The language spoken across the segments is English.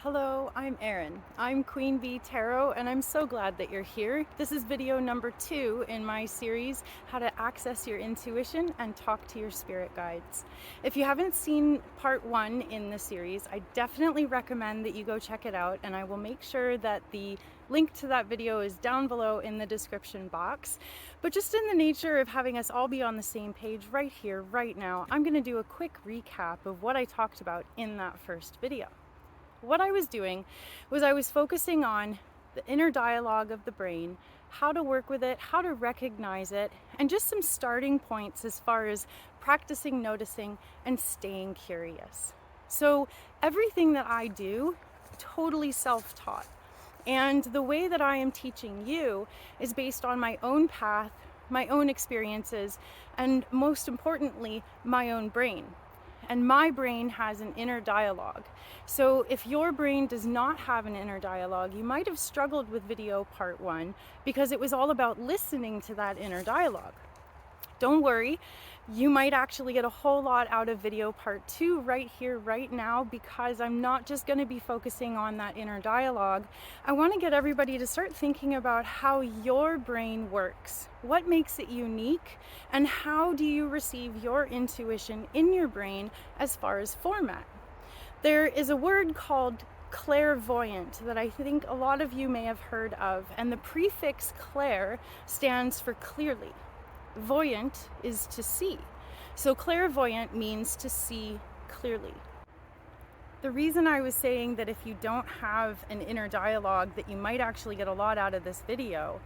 Hello, I'm Erin. I'm Queen Bee Tarot, and I'm so glad that you're here. This is video number 2 in my series, How to Access Your Intuition and Talk to Your Spirit Guides. If you haven't seen part 1 in the series, I definitely recommend that you go check it out, and I will make sure that the link to that video is down below in the description box. But just in the nature of having us all be on the same page right here, right now, I'm going to do a quick recap of what I talked about in that first video. What I was doing was I was focusing on the inner dialogue of the brain, how to work with it, how to recognize it, and just some starting points as far as practicing noticing and staying curious. So everything that I do, totally self-taught. And the way that I am teaching you is based on my own path, my own experiences, and most importantly, my own brain. And my brain has an inner dialogue. So if your brain does not have an inner dialogue, you might have struggled with video part 1 because it was all about listening to that inner dialogue. Don't worry, you might actually get a whole lot out of video part 2 right here, right now, because I'm not just going to be focusing on that inner dialogue. I want to get everybody to start thinking about how your brain works, what makes it unique, and how do you receive your intuition in your brain as far as format. There is a word called clairvoyant that I think a lot of you may have heard of, and the prefix clair stands for clearly. Voyant is to see. So clairvoyant means to see clearly. The reason I was saying that if you don't have an inner dialogue that you might actually get a lot out of this video,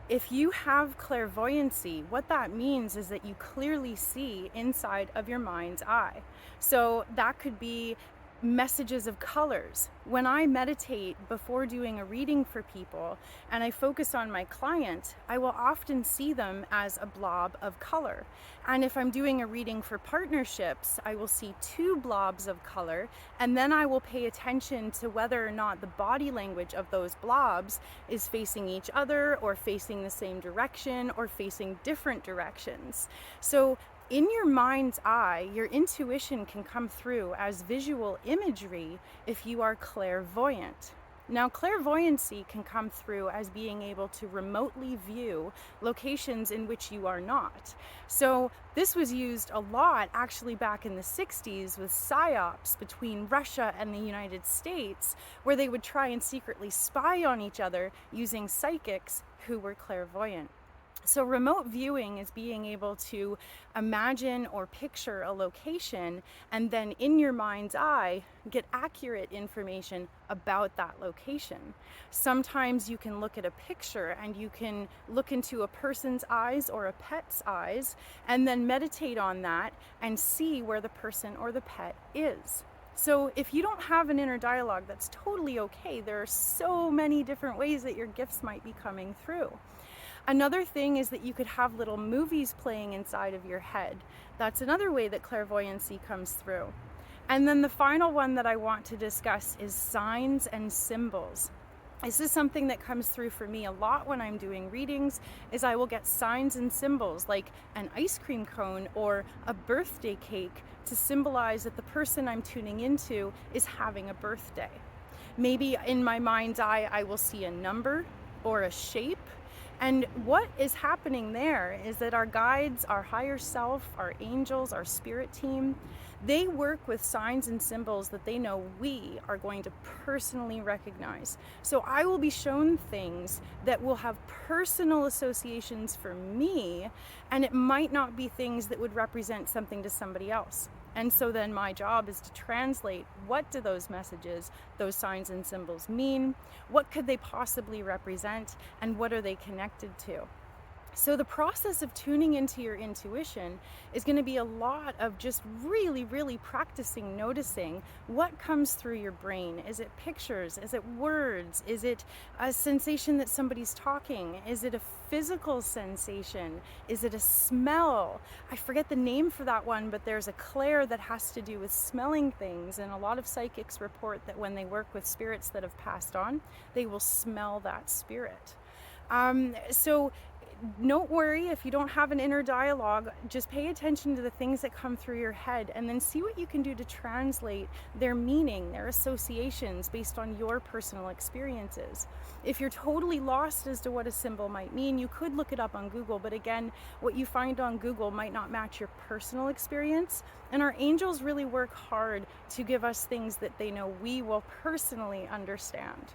if you have clairvoyancy, what that means is that you clearly see inside of your mind's eye. So that could be messages of colors. When I meditate before doing a reading for people and I focus on my client, I will often see them as a blob of color. And if I'm doing a reading for partnerships, I will see 2 blobs of color, and then I will pay attention to whether or not the body language of those blobs is facing each other or facing the same direction or facing different directions. So in your mind's eye, your intuition can come through as visual imagery if you are clairvoyant. Now, clairvoyancy can come through as being able to remotely view locations in which you are not. So this was used a lot actually back in the 60s with psyops between Russia and the United States, where they would try and secretly spy on each other using psychics who were clairvoyant. So remote viewing is being able to imagine or picture a location and then in your mind's eye get accurate information about that location. Sometimes you can look at a picture and you can look into a person's eyes or a pet's eyes and then meditate on that and see where the person or the pet is. So if you don't have an inner dialogue, that's totally okay. There are so many different ways that your gifts might be coming through. Another thing is that you could have little movies playing inside of your head. That's another way that clairvoyancy comes through. And then the final one that I want to discuss is signs and symbols. This is something that comes through for me a lot when I'm doing readings, is I will get signs and symbols like an ice cream cone or a birthday cake to symbolize that the person I'm tuning into is having a birthday. Maybe in my mind's eye, I will see a number or a shape. And what is happening there is that our guides, our higher self, our angels, our spirit team, they work with signs and symbols that they know we are going to personally recognize. So I will be shown things that will have personal associations for me, and it might not be things that would represent something to somebody else. And so then my job is to translate, what do those messages, those signs and symbols mean? What could they possibly represent? And what are they connected to? So the process of tuning into your intuition is going to be a lot of just really, really practicing noticing what comes through your brain. Is it pictures? Is it words? Is it a sensation that somebody's talking? Is it a physical sensation? Is it a smell? I forget the name for that one, but there's a clair that has to do with smelling things, and a lot of psychics report that when they work with spirits that have passed on, they will smell that spirit. So don't worry if you don't have an inner dialogue. Just pay attention to the things that come through your head and then see what you can do to translate their meaning, their associations based on your personal experiences. If you're totally lost as to what a symbol might mean, you could look it up on Google, but again, what you find on Google might not match your personal experience. And our angels really work hard to give us things that they know we will personally understand.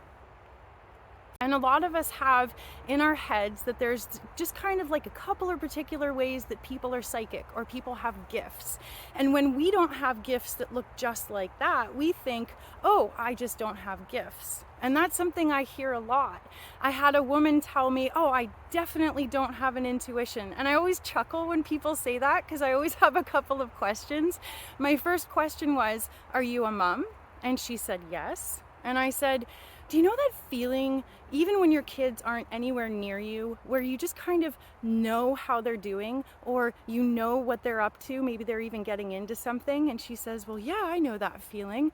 And a lot of us have in our heads that there's just kind of like a couple of particular ways that people are psychic or people have gifts. And when we don't have gifts that look just like that, we think, oh, I just don't have gifts. And that's something I hear a lot. I had a woman tell me, oh, I definitely don't have an intuition. And I always chuckle when people say that because I always have a couple of questions. My first question was, are you a mom? And she said, yes. And I said, do you know that feeling, even when your kids aren't anywhere near you, where you just kind of know how they're doing or you know what they're up to? Maybe they're even getting into something. And she says, well, yeah, I know that feeling.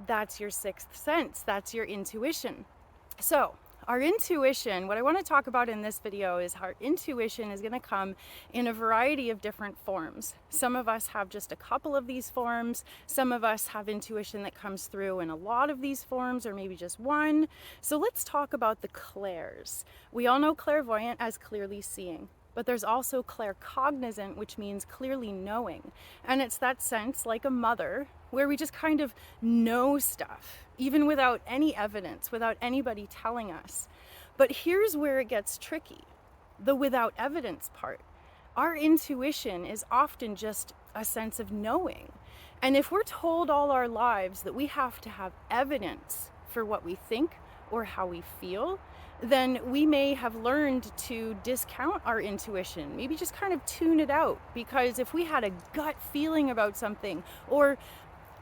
That's your sixth sense. That's your intuition. So our intuition, what I want to talk about in this video is our intuition is going to come in a variety of different forms. Some of us have just a couple of these forms. Some of us have intuition that comes through in a lot of these forms, or maybe just one. So let's talk about the clairs. We all know clairvoyant as clearly seeing. But there's also claircognizant, which means clearly knowing. And it's that sense, like a mother, where we just kind of know stuff, even without any evidence, without anybody telling us. But here's where it gets tricky, the without evidence part. Our intuition is often just a sense of knowing. And if we're told all our lives that we have to have evidence for what we think or how we feel, then we may have learned to discount our intuition, maybe just kind of tune it out. Because if we had a gut feeling about something, or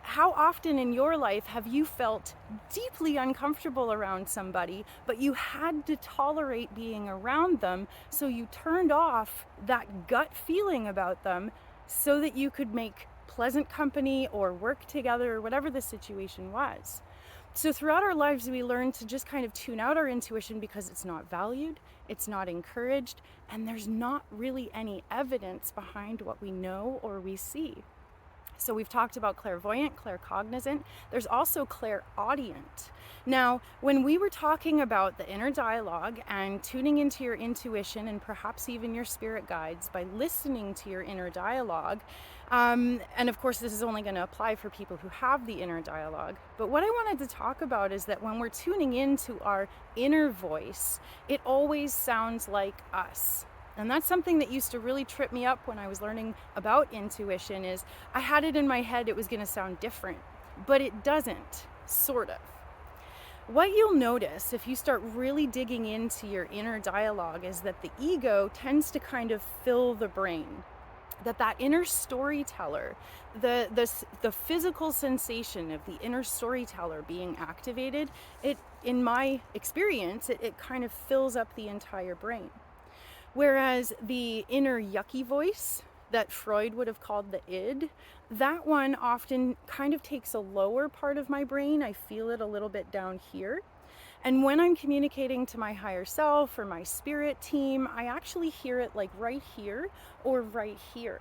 how often in your life have you felt deeply uncomfortable around somebody, but you had to tolerate being around them, so you turned off that gut feeling about them so that you could make pleasant company or work together or whatever the situation was. So throughout our lives, we learn to just kind of tune out our intuition because it's not valued, it's not encouraged, and there's not really any evidence behind what we know or we see. So we've talked about clairvoyant, claircognizant. There's also clairaudient. Now, when we were talking about the inner dialogue and tuning into your intuition and perhaps even your spirit guides by listening to your inner dialogue, and of course this is only going to apply for people who have the inner dialogue, but what I wanted to talk about is that when we're tuning into our inner voice, it always sounds like us. And that's something that used to really trip me up when I was learning about intuition. Is I had it in my head it was going to sound different, but it doesn't, sort of. What you'll notice if you start really digging into your inner dialogue is that the ego tends to kind of fill the brain. That inner storyteller, the physical sensation of the inner storyteller being activated, it, in my experience, it kind of fills up the entire brain. Whereas the inner yucky voice that Freud would have called the id, that one often kind of takes a lower part of my brain. I feel it a little bit down here. And when I'm communicating to my higher self or my spirit team, I actually hear it like right here or right here.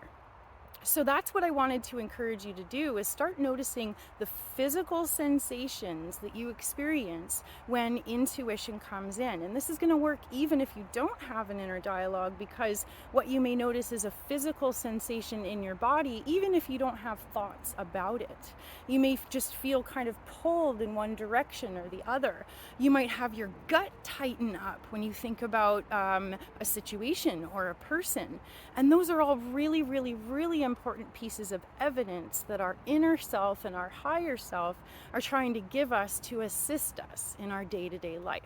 So that's what I wanted to encourage you to do, is start noticing the physical sensations that you experience when intuition comes in. And this is going to work even if you don't have an inner dialogue, because what you may notice is a physical sensation in your body, even if you don't have thoughts about it. You may just feel kind of pulled in one direction or the other. You might have your gut tighten up when you think about a situation or a person. And those are all really, really, really important pieces of evidence that our inner self and our higher self are trying to give us to assist us in our day-to-day life.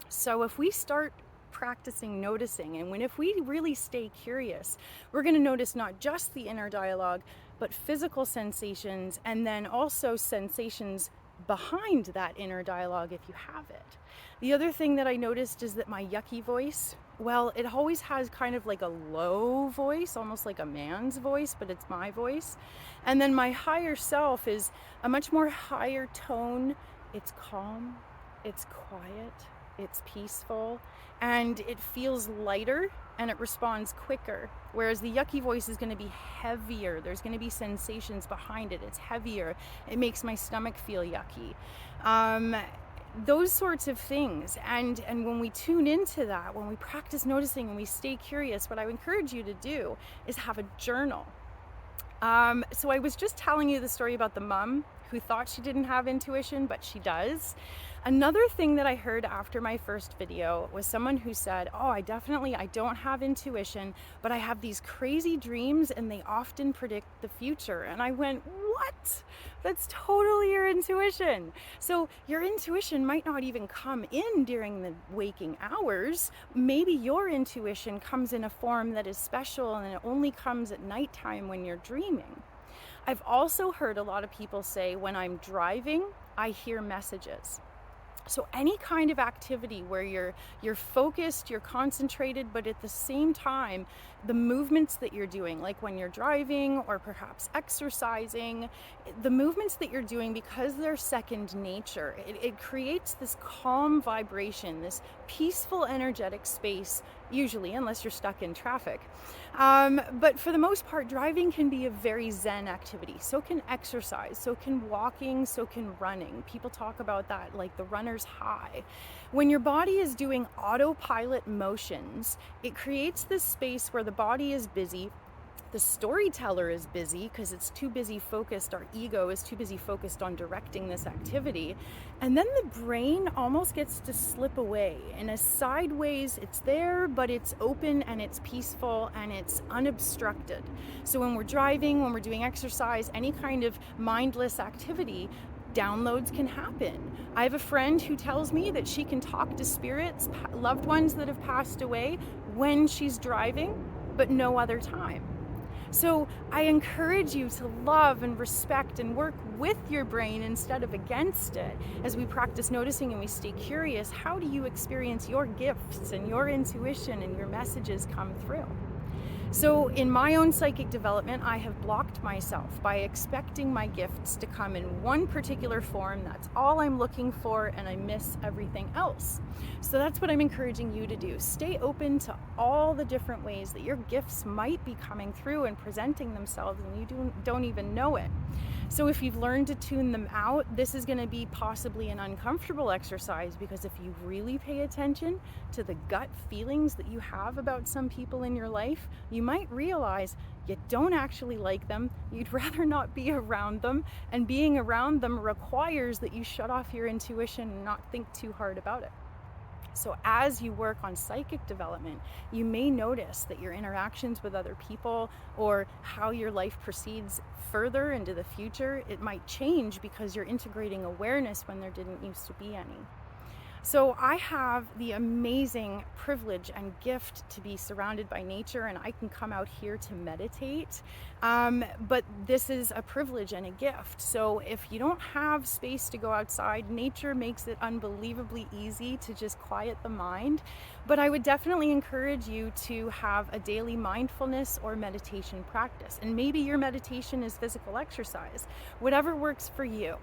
So if we start practicing noticing, and if we really stay curious, we're going to notice not just the inner dialogue, but physical sensations, and then also sensations behind that inner dialogue if you have it. The other thing that I noticed is that my yucky voice, well, it always has kind of like a low voice, almost like a man's voice, but it's my voice. And then my higher self is a much more higher tone. It's calm, it's quiet, it's peaceful, and it feels lighter and it responds quicker. Whereas the yucky voice is going to be heavier. There's going to be sensations behind it. It's heavier. It makes my stomach feel yucky. Those sorts of things. And when we tune into that, when we practice noticing and we stay curious, what I would encourage you to do is have a journal. So I was just telling you the story about the mom who thought she didn't have intuition, but she does. Another thing that I heard after my first video was someone who said, oh, I don't have intuition, but I have these crazy dreams and they often predict the future. And I went, what? That's totally your intuition. So your intuition might not even come in during the waking hours. Maybe your intuition comes in a form that is special and it only comes at nighttime when you're dreaming. I've also heard a lot of people say, when I'm driving, I hear messages. So any kind of activity where you're focused, you're concentrated, but at the same time, the movements that you're doing, like when you're driving or perhaps exercising, the movements that you're doing, because they're second nature, it creates this calm vibration, this peaceful, energetic space, usually, unless you're stuck in traffic. But for the most part, driving can be a very zen activity. So can exercise, so can walking, so can running. People talk about that, like the runner's high. When your body is doing autopilot motions, it creates this space where the body is busy. The storyteller is busy because it's too busy focused. Our ego is too busy focused on directing this activity. And then the brain almost gets to slip away. In a sideways, it's there, but it's open and it's peaceful and it's unobstructed. So when we're driving, when we're doing exercise, any kind of mindless activity, downloads can happen. I have a friend who tells me that she can talk to spirits, loved ones that have passed away, when she's driving, but no other time. So I encourage you to love and respect and work with your brain instead of against it. As we practice noticing and we stay curious, how do you experience your gifts and your intuition and your messages come through? So in my own psychic development, I have blocked myself by expecting my gifts to come in one particular form. That's all I'm looking for, and I miss everything else. So that's what I'm encouraging you to do. Stay open to all the different ways that your gifts might be coming through and presenting themselves, and you don't even know it. So if you've learned to tune them out, this is going to be possibly an uncomfortable exercise, because if you really pay attention to the gut feelings that you have about some people in your life, you might realize you don't actually like them, you'd rather not be around them, and being around them requires that you shut off your intuition and not think too hard about it. So as you work on psychic development, you may notice that your interactions with other people or how your life proceeds further into the future, it might change because you're integrating awareness when there didn't used to be any. So I have the amazing privilege and gift to be surrounded by nature, and I can come out here to meditate. But this is a privilege and a gift. So if you don't have space to go outside, nature makes it unbelievably easy to just quiet the mind. But I would definitely encourage you to have a daily mindfulness or meditation practice. And maybe your meditation is physical exercise, whatever works for you.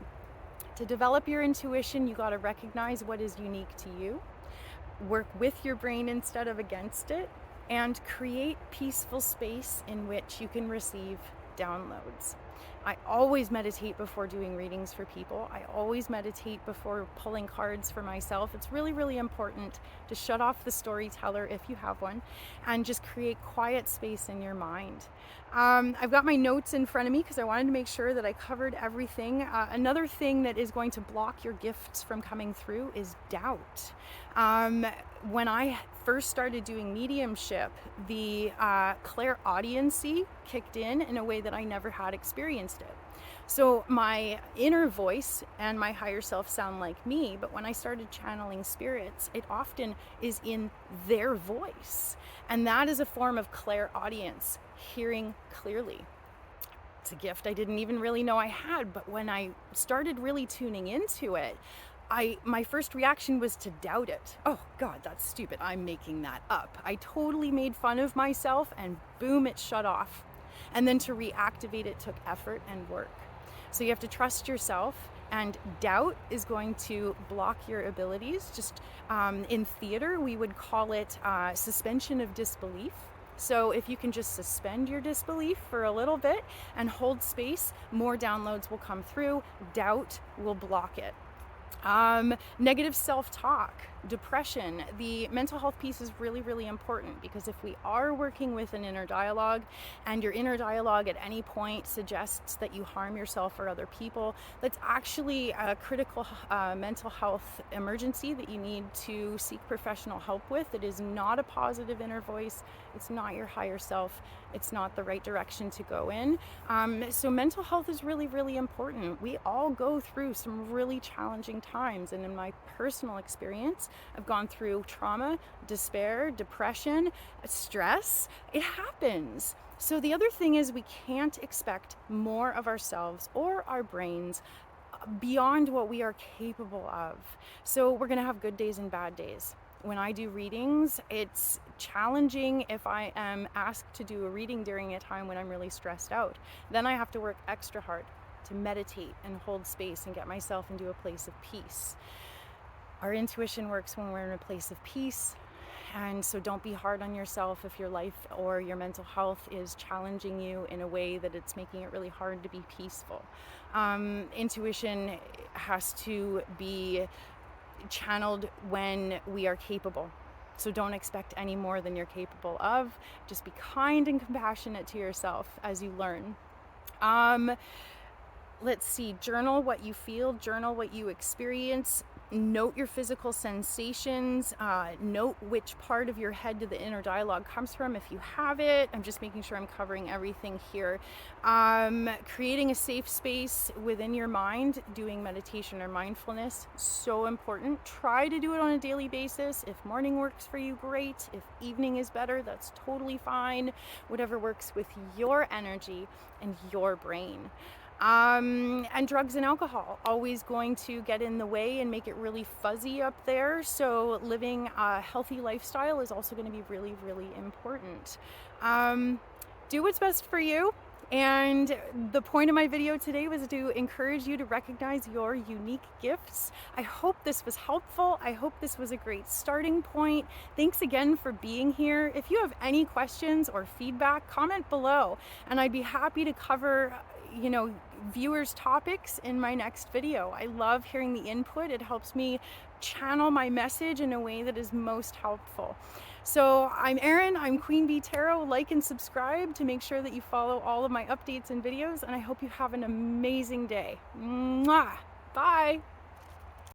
To develop your intuition, you got to recognize what is unique to you, work with your brain instead of against it, and create peaceful space in which you can receive downloads. I always meditate before doing readings for people. I always meditate before pulling cards for myself. It's really, really important to shut off the storyteller if you have one and just create quiet space in your mind. I've got my notes in front of me because I wanted to make sure that I covered everything. Another thing that is going to block your gifts from coming through is doubt. When I first started doing mediumship, the clairaudiency kicked in a way that I never had experienced it. So my inner voice and my higher self sound like me, but when I started channeling spirits, it often is in their voice. And that is a form of clairaudience, hearing clearly. It's a gift I didn't even really know I had, but when I started really tuning into it, my first reaction was to doubt it. Oh God, that's stupid. I'm making that up. I totally made fun of myself, and boom, it shut off. And then to reactivate it took effort and work. So you have to trust yourself And doubt is going to block your abilities. Just in theater, we would call it suspension of disbelief. So if you can just suspend your disbelief for a little bit and hold space, more downloads will come through. Doubt will block it. Negative self-talk, depression. The mental health piece is really, really important, because if we are working with an inner dialogue and your inner dialogue at any point suggests that you harm yourself or other people, that's actually a critical mental health emergency that you need to seek professional help with. It is not a positive inner voice. It's not your higher self. It's not the right direction to go in. So mental health is really, really important. We all go through some really challenging times. And in my personal experience, I've gone through trauma, despair, depression, stress. It happens. So the other thing is, we can't expect more of ourselves or our brains beyond what we are capable of. So we're going to have good days and bad days. When I do readings, it's challenging if I am asked to do a reading during a time when I'm really stressed out. Then I have to work extra hard to meditate and hold space and get myself into a place of peace. Our intuition works when we're in a place of peace. And so don't be hard on yourself if your life or your mental health is challenging you in a way that it's making it really hard to be peaceful. Intuition has to be channeled when we are capable. So don't expect any more than you're capable of. Just be kind and compassionate to yourself as you learn. Let's see, journal what you feel, journal what you experience. Note your physical sensations. Note which part of your head the inner dialogue comes from, if you have it. I'm just making sure I'm covering everything here. Creating a safe space within your mind, doing meditation or mindfulness, so important. Try to do it on a daily basis. If morning works for you, great. If evening is better, that's totally fine. Whatever works with your energy and your brain. And drugs and alcohol, always going to get in the way and make it really fuzzy up there. So living a healthy lifestyle is also going to be really, really important. Do what's best for you. And the point of my video today was to encourage you to recognize your unique gifts. I hope this was helpful. I hope this was a great starting point. Thanks again for being here. If you have any questions or feedback, comment below, and I'd be happy to cover viewers' topics in my next video. I love hearing the input. It helps me channel my message in a way that is most helpful. So I'm Erin, I'm Queen Bee Tarot. Like and subscribe to make sure that you follow all of my updates and videos, and I hope you have an amazing day. Mwah! Bye!